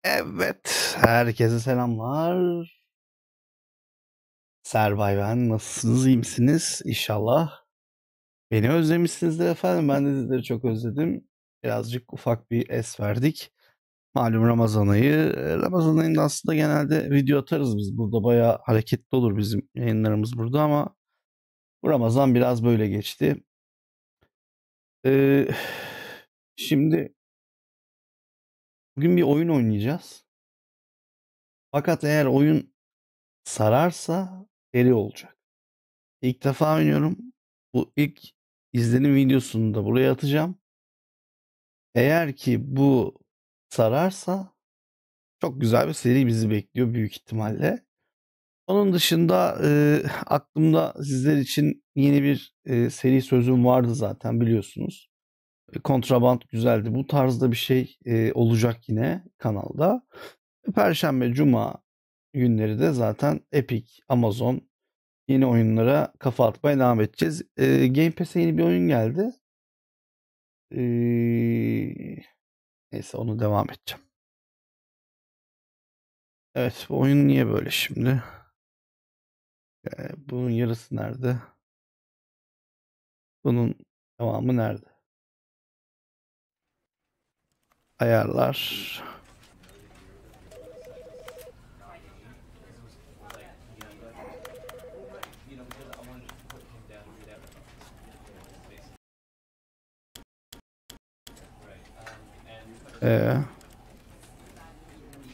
Evet, herkese selamlar. Serbay ben. Nasılsınız, iyi misiniz? İnşallah. Beni özlemişsinizdir efendim. Ben de sizleri çok özledim. Birazcık ufak bir es verdik. Malum Ramazan ayı. Ramazan ayında aslında genelde video atarız biz. Burada bayağı hareketli olur bizim yayınlarımız burada ama bu Ramazan biraz böyle geçti. Ee, Şimdi bugün bir oyun oynayacağız. Fakat eğer oyun sararsa seri olacak. İlk defa oynuyorum. Bu ilk izlenim videosunu da buraya atacağım. Eğer ki bu sararsa çok güzel bir seri bizi bekliyor büyük ihtimalle. Onun dışında aklımda sizler için yeni bir seri sözüm vardı zaten biliyorsunuz. Kontraband güzeldi. Bu tarzda bir şey olacak yine kanalda. Perşembe, Cuma günleri de zaten Epic, Amazon yeni oyunlara kafa atmaya devam edeceğiz. Game Pass'e yeni bir oyun geldi. Neyse onu devam edeceğim. Evet bu oyun niye böyle şimdi? Bunun yarısı nerede? Bunun devamı nerede? Ayarlar.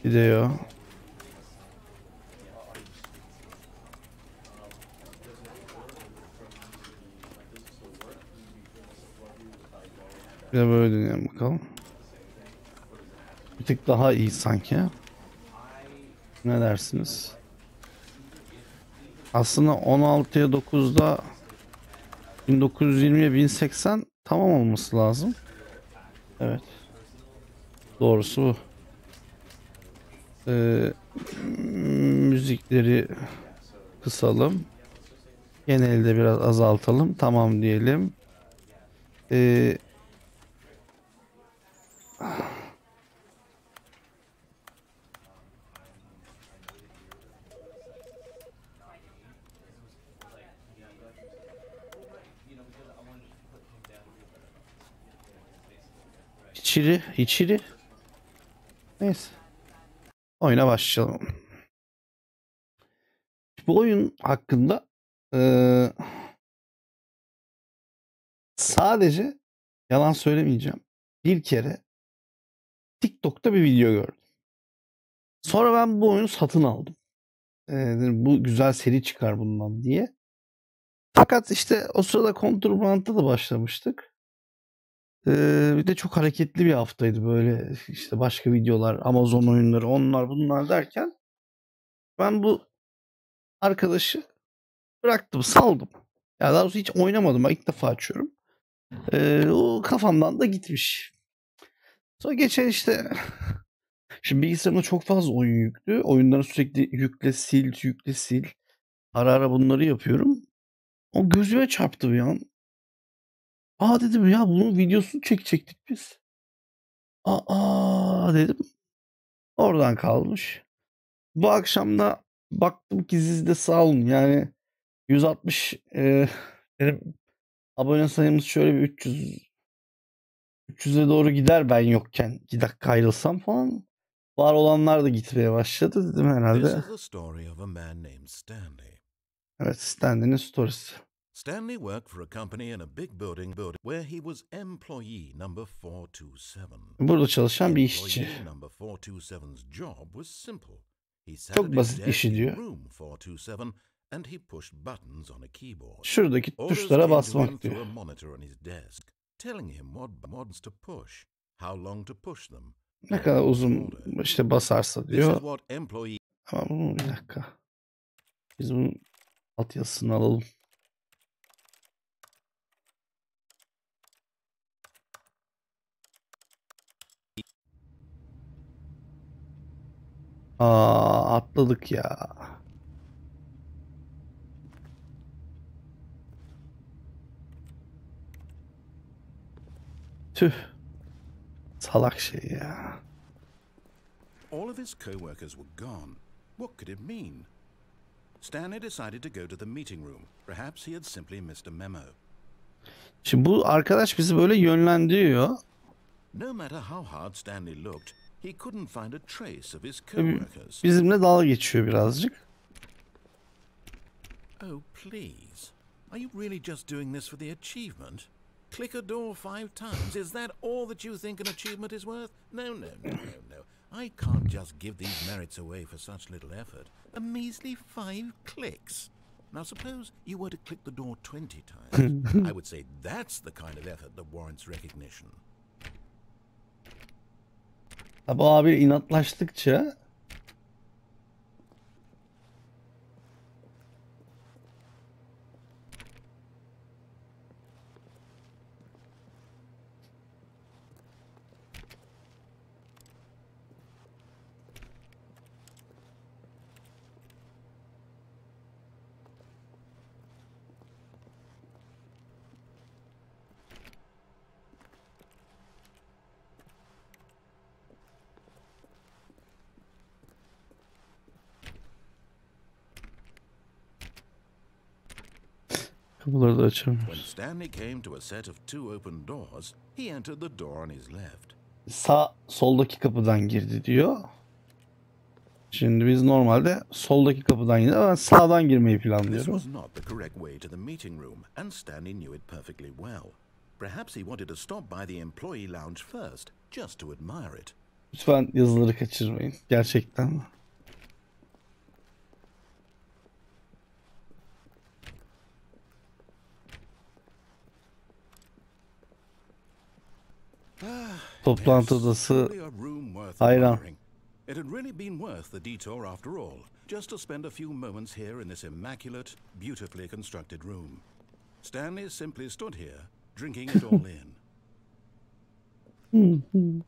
Video. Bir de böyle deneyelim bakalım. Bir tık daha iyi sanki. Ne dersiniz? Aslında 16'ya 9'da 1920'ye 1080 tamam olması lazım. Evet. Doğrusu bu. Müzikleri kısalım. Genelde biraz azaltalım. Tamam diyelim. Ee, içeri. Neyse. Oyuna başlayalım. Bu oyun hakkında sadece yalan söylemeyeceğim. Bir kere TikTok'ta bir video gördüm. Sonra ben bu oyunu satın aldım. Bu güzel seri çıkar bundan diye. Fakat işte o sırada Counterbrand'da da başlamıştık. Bir de çok hareketli bir haftaydı böyle işte başka videolar, Amazon oyunları, onlar bunlar derken ben bu arkadaşı bıraktım, saldım. Ya daha doğrusu hiç oynamadım. Ben ilk defa açıyorum. O kafamdan da gitmiş. Sonra geçen işte şimdi bilgisayarımda çok fazla oyun yüklü. Oyunları sürekli yükle sil, yükle sil. Ara ara bunları yapıyorum. O gözüme çarptı bir an. Aa dedim ya bunun videosunu çekecektik biz. Aa dedim. Oradan kalmış. Bu akşam da baktım ki siz de sağ olun. Yani 160 benim abone sayımız şöyle bir 300'e doğru gider ben yokken. 2 dakika ayrılsam falan. Var olanlar da gitmeye başladı dedim herhalde. Evet, Stanley'nin storiesi. Stanley worked for a company in a big building where he was employee number 427. Burada çalışan bir işçi. Employee number 427's job was simple. He sat Çok at his basit desk işi in diyor. room 427 and he pushed buttons on a keyboard. Şuradaki Orders tuşlara came to him basmak through a diyor. monitor on his desk, telling him what buttons to push, how long to push them, Ne and kadar what uzun order. işte basarsa This is diyor. what employee... Ama bunu bir dakika. Biz bunun altyazısını alalım. Atladık ya. Tüh. Salak şey ya. All of his co-workers were gone. What could it mean? Stanley decided to go to the meeting room. Perhaps he had simply missed a memo. Şimdi bu arkadaş bizi böyle yönlendiriyor. No matter how hard Stanley looked, he couldn't find a trace of his co-workers. Bizimle dalga geçiyor birazcık. Oh, please. Are you really just doing this for the achievement? Click a door 5 times. Is that all that you think an achievement is worth? No. I can't just give these merits away for such little effort. A measly 5 clicks. Now suppose you were to click the door 20 times. I would say that's the kind of effort that warrants recognition. Bu abi inatlaştıkça kapıları da açamıyoruz. When Stanley came to a set of 2 open doors, he entered the door on his left. Soldaki kapıdan girdi diyor. Şimdi biz normalde soldaki kapıdan girdi ama sağdan girmeyi This planlıyorum. was not the correct way to the meeting room, and Stanley knew it perfectly well. Perhaps he wanted to stop by the employee lounge first, just to admire it. Lütfen yazıları kaçırmayın. Gerçekten. Toplantı odası hayran. It had really been worth the detour after all, just to spend a few moments here in this immaculate, beautifully constructed room. Stanley simply stood here, drinking it all in.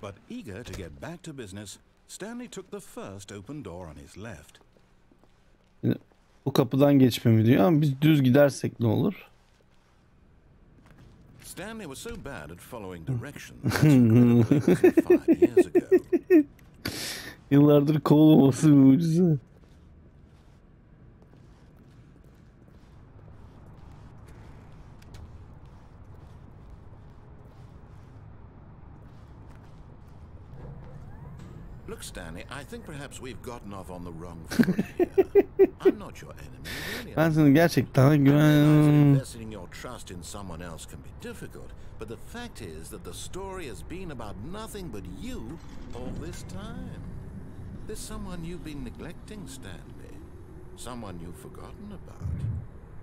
But eager to get back to business, Stanley took the first open door on his left. Bu kapıdan geçmemi diyor ama biz düz gidersek ne olur? Stanley was so bad at following directions. That's incredible. It wasn't 5 years ago. Yıllardır kovulmaması bir mucize. Look, Stanley, I think perhaps we've gotten off on the wrong foot here. I'm not your enemy, really. Ben sana gerçekten Investing your trust in someone else can be difficult, but the fact is that the story has been about nothing but you all this time. There's someone you've been neglecting, Stanley. Someone you've forgotten about.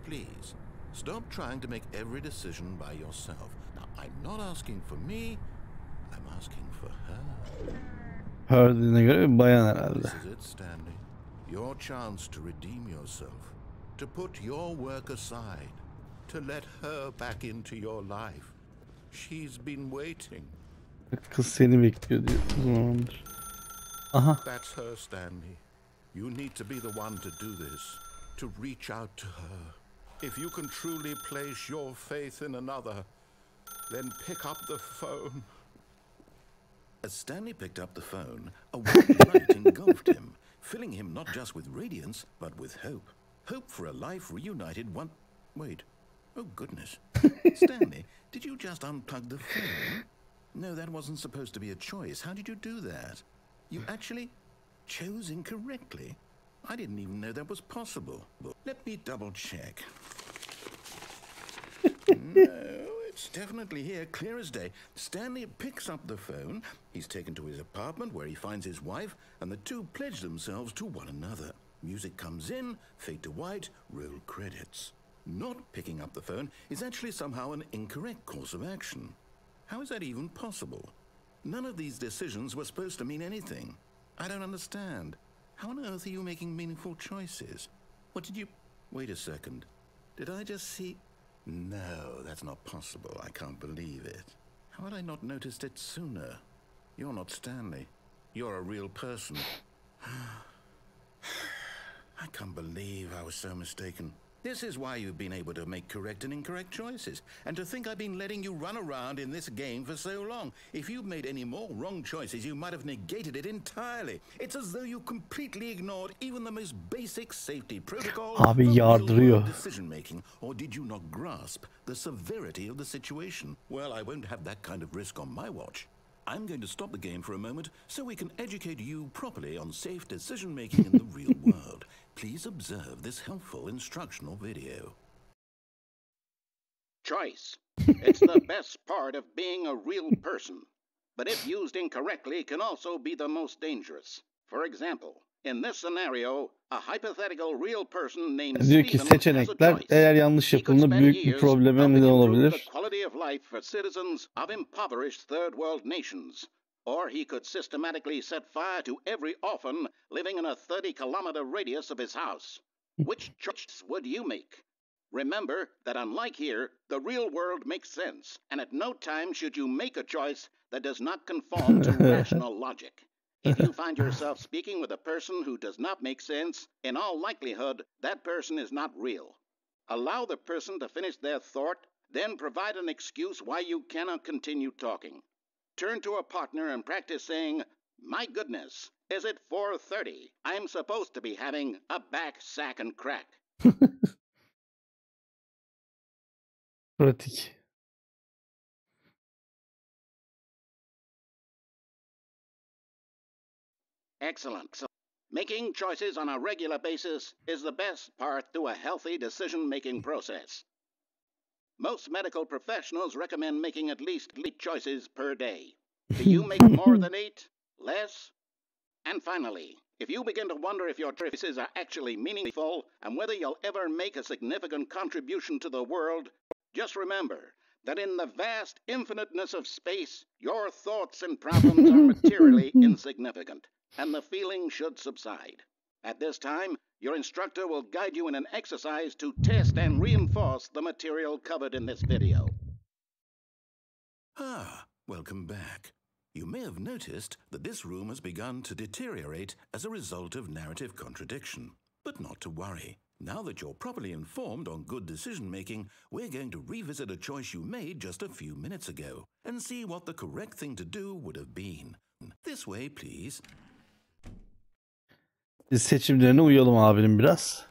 Please, stop trying to make every decision by yourself. Now, I'm not asking for me, I'm asking for her. Her dediğine göre bir bayan herhalde. This is it, Stanley. Your chance to redeem yourself. To put your work aside. To let her back into your life. She's been waiting. Kız seni bekliyor diyor o zamandır. Aha. That's her, Stanley. You need to be the one to do this. To reach out to her. If you can truly place your faith in another, then pick up the phone. As Stanley picked up the phone, a white light engulfed him, filling him not just with radiance, but with hope. Hope for a life reunited one... Wait. Oh, goodness. Stanley, did you just unplug the phone? No, that wasn't supposed to be a choice. How did you do that? You actually chose incorrectly. I didn't even know that was possible. Let me double check. No, it's definitely here, clear as day. Stanley picks up the phone. He's taken to his apartment where he finds his wife, and the two pledge themselves to one another. Music comes in, fade to white, roll credits. Not picking up the phone is actually somehow an incorrect course of action. How is that even possible? None of these decisions were supposed to mean anything. I don't understand. How on earth are you making meaningful choices? What did you... Wait a second. Did I just see... No, that's not possible. I can't believe it. How had I not noticed it sooner? You're not Stanley. You're a real person. I can't believe I was so mistaken. This is why you've been able to make correct and incorrect choices. And to think I've been letting you run around in this game for so long. If you'd made any more wrong choices, you might have negated it entirely. It's as though you completely ignored even the most basic safety protocol Abi for yardırıyor. decision making. Or did you not grasp the severity of the situation? Well, I won't have that kind of risk on my watch. I'm going to stop the game for a moment so we can educate you properly on safe decision making in the real world. Please observe this helpful instructional video. Choice. It's the best part of being a real person. But if used incorrectly, can also be the most dangerous. For example, in this scenario, a hypothetical real person named Diyor ki Stephen has a seçenekler choice. eğer yanlış He could yapıldığında spend büyük bir years probleme helping neden improve olabilir. the quality of life for citizens of impoverished third world nations. Or he could systematically set fire to every orphan living in a 30-kilometer radius of his house. Which choice would you make? Remember that unlike here, the real world makes sense, and at no time should you make a choice that does not conform to rational logic. If you find yourself speaking with a person who does not make sense, in all likelihood, that person is not real. Allow the person to finish their thought, then provide an excuse why you cannot continue talking. Turn to a partner and practice saying, "My goodness, is it 4:30? I'm supposed to be having a back, sack, and crack." Pratik. Excellent. Making choices on a regular basis is the best part to a healthy decision-making process. Most medical professionals recommend making at least 8 choices per day. Do you make more than 8? Less? And finally, if you begin to wonder if your choices are actually meaningful and whether you'll ever make a significant contribution to the world, just remember that in the vast infiniteness of space, your thoughts and problems are materially insignificant, and the feeling should subside. At this time, your instructor will guide you in an exercise to test and reinforce the material covered in this video. Ah, welcome back. You may have noticed that this room has begun to deteriorate as a result of narrative contradiction. But not to worry. Now that you're properly informed on good decision-making, we're going to revisit a choice you made just a few minutes ago and see what the correct thing to do would have been. This way, please. Biz seçimlerine uyalım abinin biraz.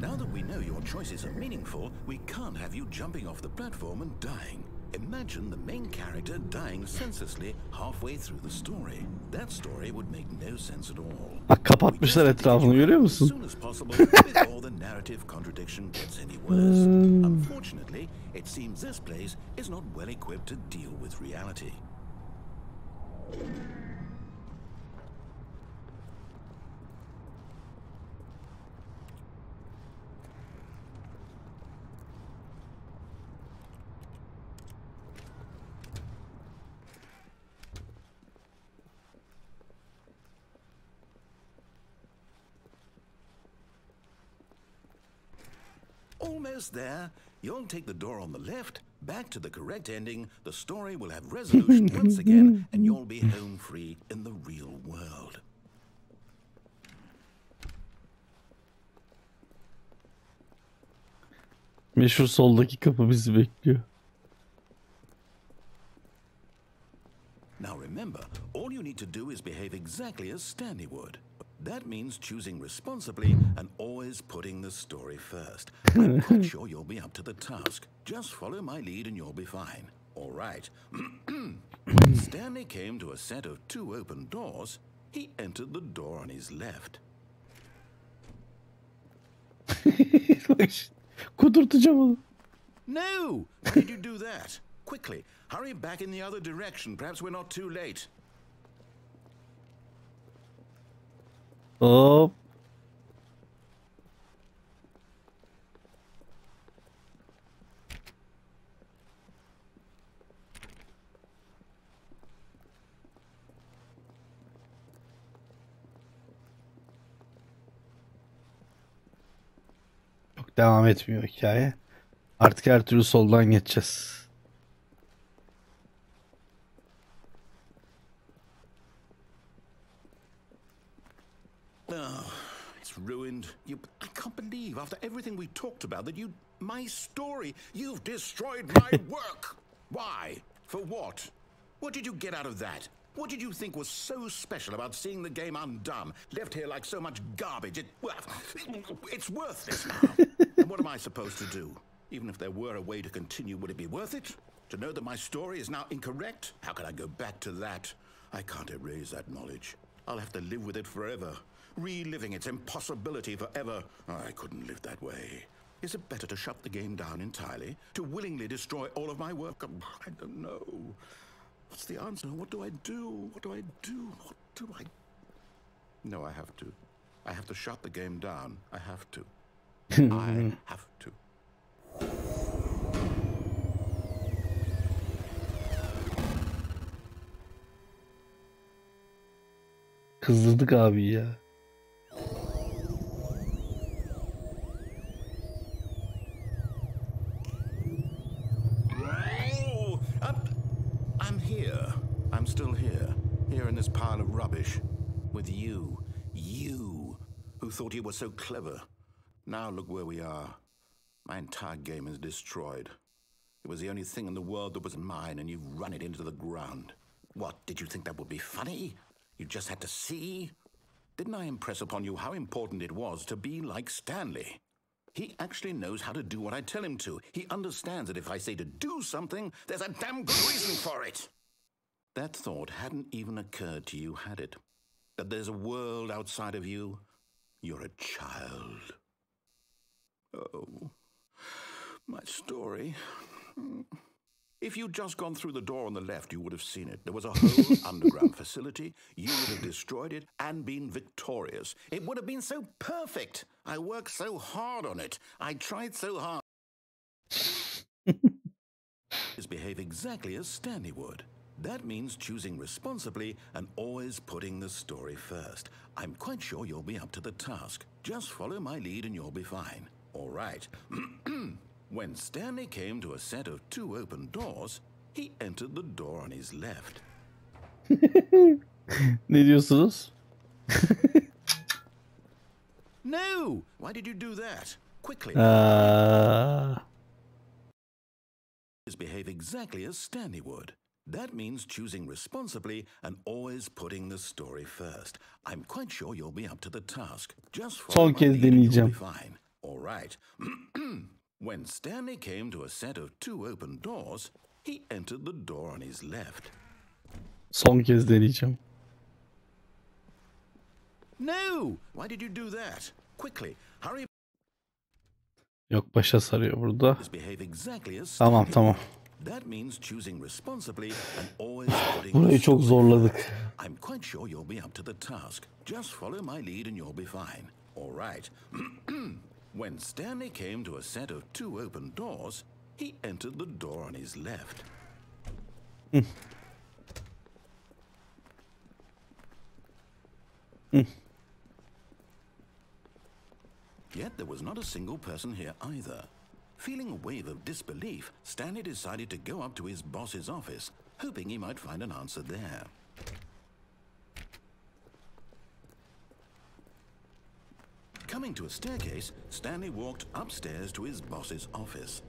Now that we know your choices are meaningful, we can't have you jumping off the platform and dying. Imagine the main character dying senselessly halfway through the story. That story would make no sense at all. Bak kapatmışlar etrafını, görüyor musun? As soon as possible before the narrative contradiction gets any worse. Unfortunately, it seems this place is not well equipped to deal with reality. Almost there. You'll take the door on the left, back to the correct ending, the story will have resolution once again, and you'll be home free in the real world. Meşhur soldaki kapı bizi bekliyor. Now remember, all you need to do is behave exactly as Stanley would. That means choosing responsibly and always putting the story first. I'm quite sure you'll be up to the task. Just follow my lead and you'll be fine. All right. When Stanley came to a set of 2 open doors, he entered the door on his left. Kudurtacağım onu. No! Why did you do that? Quickly, hurry back in the other direction. Perhaps we're not too late. Hop. Çok devam etmiyor hikaye. Artık her türlü soldan geçeceğiz. I can't believe after everything we talked about that my story, you've destroyed my work. Why? For what? What did you get out of that? What did you think was so special about seeing the game undone, left here like so much garbage? It's worthless now. And what am I supposed to do? Even if there were a way to continue, would it be worth it? To know that my story is now incorrect? How can I go back to that? I can't erase that knowledge. I'll have to live with it forever, reliving its impossibility forever. I couldn't live that way. Is it better to shut the game down entirely? To willingly destroy all of my work? I don't know. What's the answer? What do I do? What do I do? What do I... No, I have to. I have to shut the game down. I have to. I have to. Kızdırdık abi ya. I'm here. I'm still here. Here in this pile of rubbish. With you. You. Who thought you were so clever. Now look where we are. My entire game is destroyed. It was the only thing in the world that was mine, and you've run it into the ground. What, did you think that would be funny? You just had to see? Didn't I impress upon you how important it was to be like Stanley? He actually knows how to do what I tell him to. He understands that if I say to do something, there's a damn good reason for it. That thought hadn't even occurred to you, had it? That there's a world outside of you? You're a child. Oh, my story. If you'd just gone through the door on the left, you would have seen it. There was a whole underground facility. You would have destroyed it and been victorious. It would have been so perfect. I worked so hard on it. I tried so hard. Behave exactly as Stanley would. That means choosing responsibly and always putting the story first. I'm quite sure you'll be up to the task. Just follow my lead and you'll be fine. All right. When Stanley came to a set of 2 open doors, he entered the door on his left. Ne diyorsunuz? No! Why did you do that? Quickly. Behave exactly as Stanley would. That means choosing responsibly and always putting the story first. I'm quite sure you'll be up to the task. Just follow my lead and you'll be fine. All right. When Stanley came to a set of 2 open doors, he entered the door on his left. Son kez deneyeceğim. No! Why did you do that? Quickly, hurry. Yok, başa sarıyor burada. Behave exactly as Tamam tamam. That means choosing responsibly and always putting Burayı çok zorladık. I'm quite sure you'll be up to the task. Just follow my lead and you'll be fine. All right. When Stanley came to a set of 2 open doors, he entered the door on his left. Yet there was not a single person here either. Feeling a wave of disbelief, Stanley decided to go up to his boss's office, hoping he might find an answer there. Coming to a staircase, Stanley walked upstairs to his boss's office.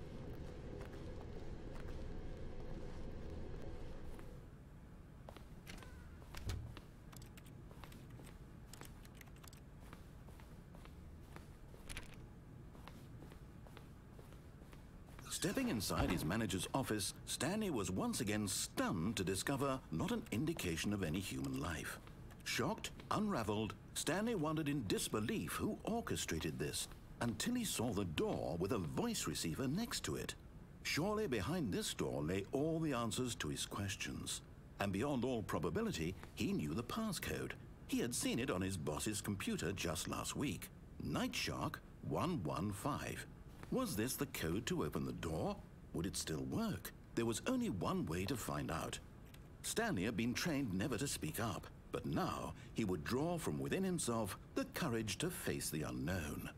Stepping inside his manager's office, Stanley was once again stunned to discover not an indication of any human life. Shocked, unraveled, Stanley wondered in disbelief who orchestrated this, until he saw the door with a voice receiver next to it. Surely behind this door lay all the answers to his questions. And beyond all probability, he knew the passcode. He had seen it on his boss's computer just last week. Nightshark 115. Was this the code to open the door? Would it still work? There was only one way to find out. Stanley had been trained never to speak up, but now he would draw from within himself the courage to face the unknown.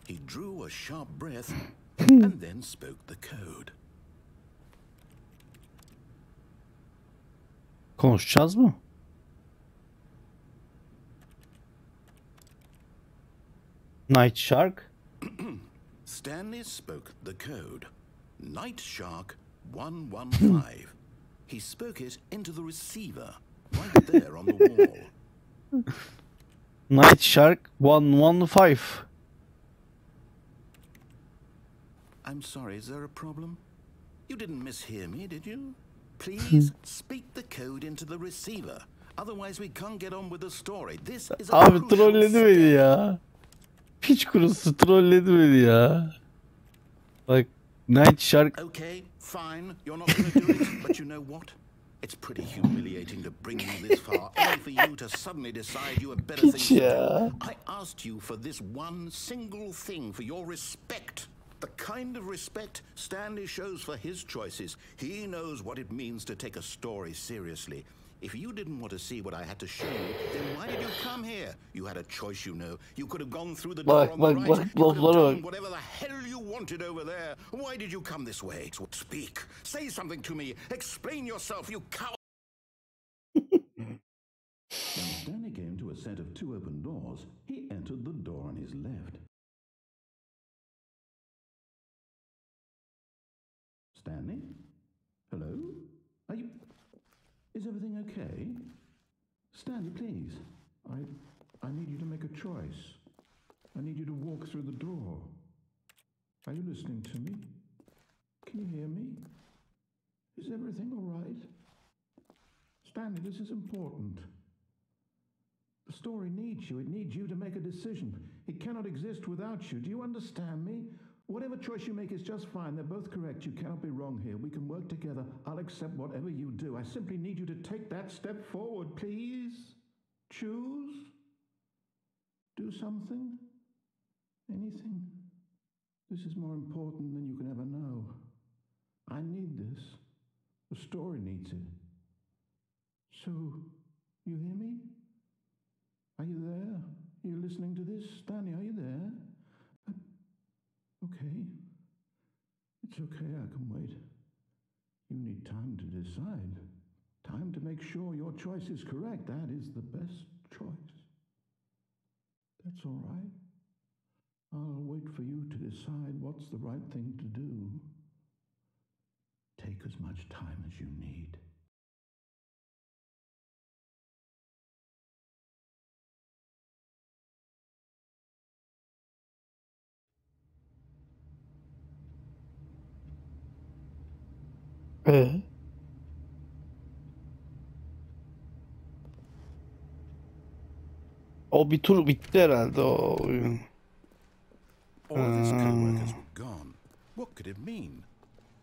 He drew a sharp breath and then spoke the code. Konuşacağız mı? Night Shark. Stanley spoke the code. Night Shark 115. He spoke it into the receiver, right there on the wall. Night Shark 115. I'm sorry, is there a problem? You didn't mishear me, did you? Please speak the code into the receiver. Otherwise we can't get on with the story. This is a Abi crucial trolledi beni step. ya. Piç kurusu trolledi beni ya. Like Night Shark. Okay, fine. You're not going to do it, but you know what? It's pretty humiliating to bring you this far, only for you to suddenly decide you have better things to do. I asked you for this one single thing, for your respect. The kind of respect Stanley shows for his choices. He knows what it means to take a story seriously. If you didn't want to see what I had to show you, then why did you come here? You had a choice, you know. You could have gone through the door on the right. You could have done whatever the hell you wanted over there. Why did you come this way? Speak. Say something to me. Explain yourself, you coward. When Stanley came to a set of 2 open doors, he entered the door on his left. Stanley? Hello? Are you... Is everything okay? Stanley, please. I need you to make a choice. I need you to walk through the door. Are you listening to me? Can you hear me? Is everything all right? Stanley, this is important. The story needs you. It needs you to make a decision. It cannot exist without you. Do you understand me? Whatever choice you make is just fine. They're both correct. You cannot be wrong here. We can work together. I'll accept whatever you do. I simply need you to take that step forward, please. Choose. Do something. Anything. This is more important than you can ever know. I need this. The story needs it. So, you hear me? Are you there? Are you listening to this? Stanley, are you there? Okay. It's okay, I can wait. You need time to decide. Time to make sure your choice is correct. That is the best choice. That's all right. I'll wait for you to decide what's the right thing to do. Take as much time as you need. O bir tur bitti herhalde o oyun. All of his co-workers were gone. What could it mean?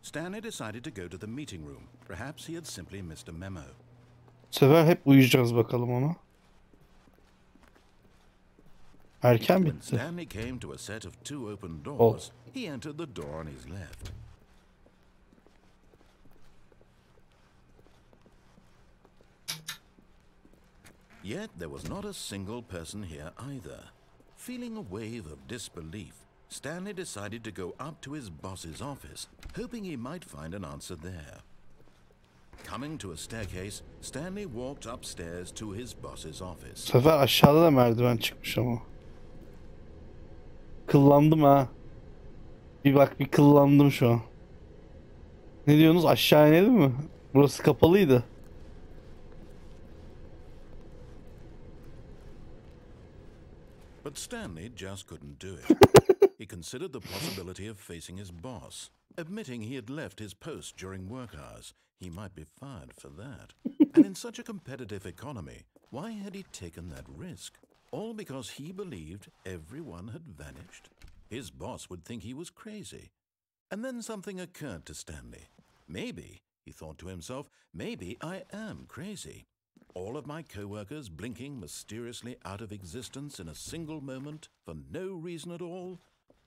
Stanley decided to go to the meeting room. Perhaps he had simply missed a memo. Bu sefer hep uyuyacağız bakalım ona. Erken When bitti. Stanley came to a set of 2 open doors, he entered the door on his left. Yet there was not a single person here either. Feeling a wave of disbelief, Stanley decided to go up to his boss's office, hoping he might find an answer there. Coming to a staircase, Stanley walked upstairs to his boss's office. Bu sefer aşağıda da merdiven çıkmış ama. Kıllandım ha. Bir bak bir kıllandım şu an. Ne diyorsunuz? Aşağı inelim mi? Burası kapalıydı. But Stanley just couldn't do it. He considered the possibility of facing his boss, admitting he had left his post during work hours. He might be fired for that. And in such a competitive economy, why had he taken that risk? All because he believed everyone had vanished. His boss would think he was crazy. And then something occurred to Stanley. Maybe, he thought to himself, maybe I am crazy. All of my co-workers blinking mysteriously out of existence in a single moment for no reason at all?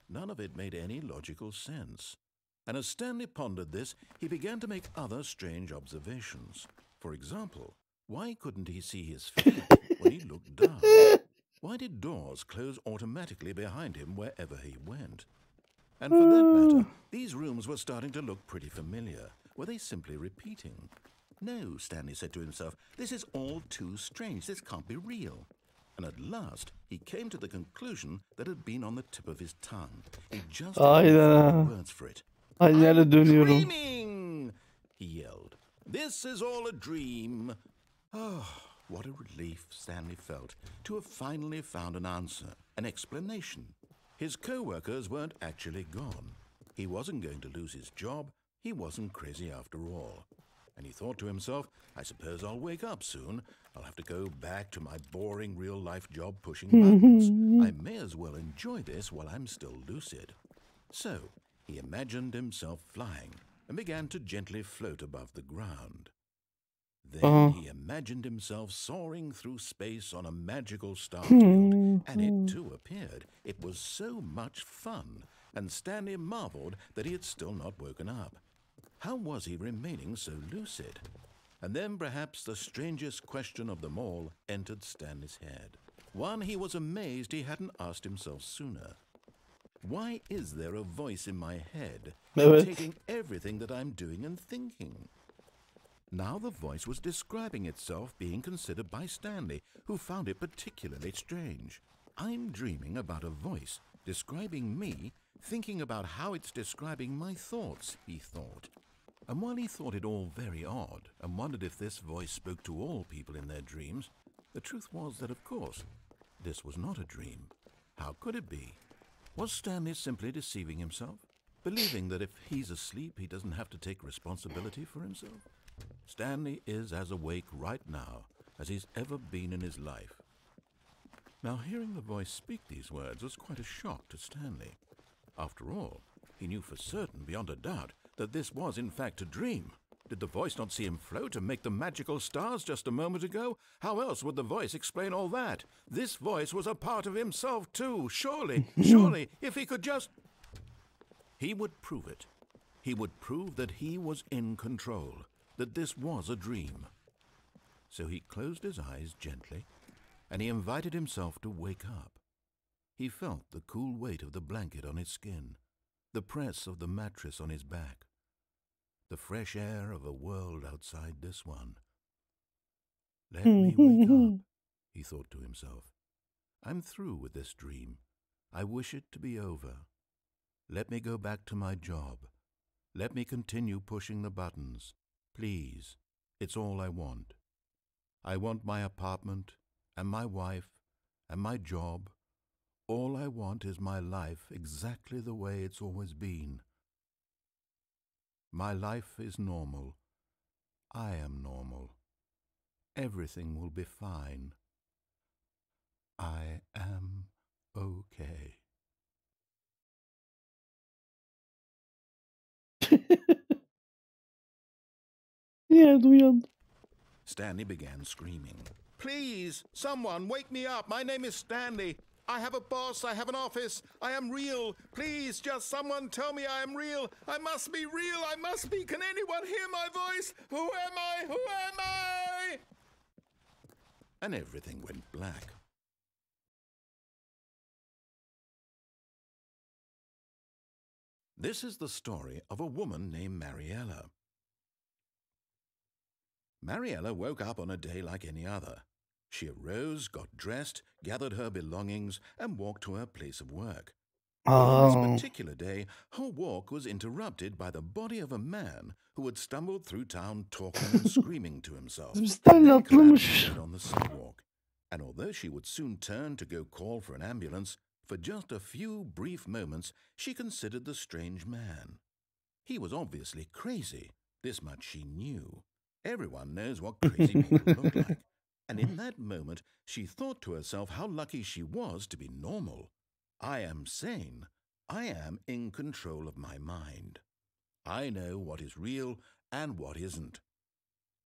None of it made any logical sense. And as Stanley pondered this, he began to make other strange observations. For example, why couldn't he see his feet when he looked down? Why did doors close automatically behind him wherever he went? And for that matter, these rooms were starting to look pretty familiar. Were they simply repeating? No, Stanley said to himself, this is all too strange. This can't be real. And at last, he came to the conclusion that had been on the tip of his tongue. He just had to find the words for it. Aynı yere dönüyorum. Dreaming! He yelled. This is all a dream. Oh, what a relief Stanley felt to have finally found an answer, an explanation. His co-workers weren't actually gone. He wasn't going to lose his job. He wasn't crazy after all. And he thought to himself, I suppose I'll wake up soon. I'll have to go back to my boring real-life job pushing buttons. I may as well enjoy this while I'm still lucid. So, he imagined himself flying and began to gently float above the ground. Then he imagined himself soaring through space on a magical star field, and it too appeared. It was so much fun, and Stanley marveled that he had still not woken up. How was he remaining so lucid? And then perhaps the strangest question of them all entered Stanley's head. One he was amazed he hadn't asked himself sooner. Why is there a voice in my head dictating everything that I'm doing and thinking? Now the voice was describing itself being considered by Stanley, who found it particularly strange. I'm dreaming about a voice describing me, thinking about how it's describing my thoughts, he thought. And while he thought it all very odd and wondered if this voice spoke to all people in their dreams, the truth was that, of course, this was not a dream. How could it be? Was Stanley simply deceiving himself, believing that if he's asleep he doesn't have to take responsibility for himself? Stanley is as awake right now as he's ever been in his life. Now, hearing the voice speak these words was quite a shock to Stanley. After all, he knew for certain, beyond a doubt, that this was in fact a dream. Did the voice not see him float and make the magical stars just a moment ago? How else would the voice explain all that? This voice was a part of himself too. Surely, if he could just... He would prove it. He would prove that he was in control, that this was a dream. So he closed his eyes gently, and he invited himself to wake up. He felt the cool weight of the blanket on his skin, the press of the mattress on his back, the fresh air of a world outside this one. Let me wake up, he thought to himself. I'm through with this dream. I wish it to be over. Let me go back to my job. Let me continue pushing the buttons. Please, it's all I want. I want my apartment and my wife and my job. All I want is my life exactly the way it's always been. My life is normal. I am normal. Everything will be fine. I am okay. Yerde uyandım. Stanley began screaming. Please, someone, wake me up. My name is Stanley. I have a boss. I have an office. I am real. Please, just someone tell me I am real. I must be real. I must be. Can anyone hear my voice? Who am I? Who am I? And everything went black. This is the story of a woman named Mariella. Mariella woke up on a day like any other. She arose, got dressed, gathered her belongings, and walked to her place of work. But on this particular day, her walk was interrupted by the body of a man who had stumbled through town talking and screaming to himself, and then collapsed on the sidewalk. And although she would soon turn to go call for an ambulance, for just a few brief moments she considered the strange man. He was obviously crazy. This much she knew. Everyone knows what crazy people look like. And in that moment, she thought to herself how lucky she was to be normal. I am sane. I am in control of my mind. I know what is real and what isn't.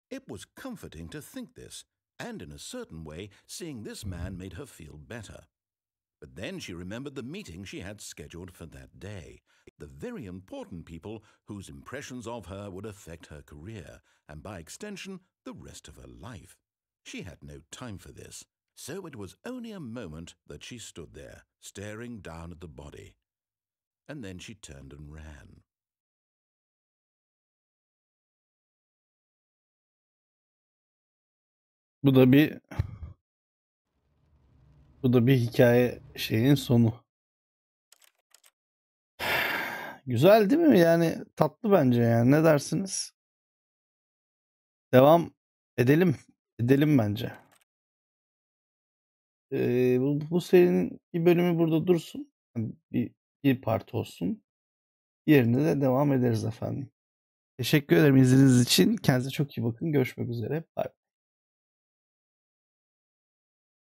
It was comforting to think this, and in a certain way, seeing this man made her feel better. But then she remembered the meeting she had scheduled for that day, the very important people whose impressions of her would affect her career, and by extension, the rest of her life. She had no time for this, so it was only a moment that she stood there, staring down at the body. And then she turned and ran. Bu da bir Bu da bir hikaye şeyin sonu. Güzel değil mi? Yani tatlı bence yani. Ne dersiniz? Devam edelim. Edelim bence. Bu serinin bir bölümü burada dursun. Yani bir part olsun. Yerine de devam ederiz efendim. Teşekkür ederim izlediğiniz için. Kendinize çok iyi bakın. Görüşmek üzere. Bye.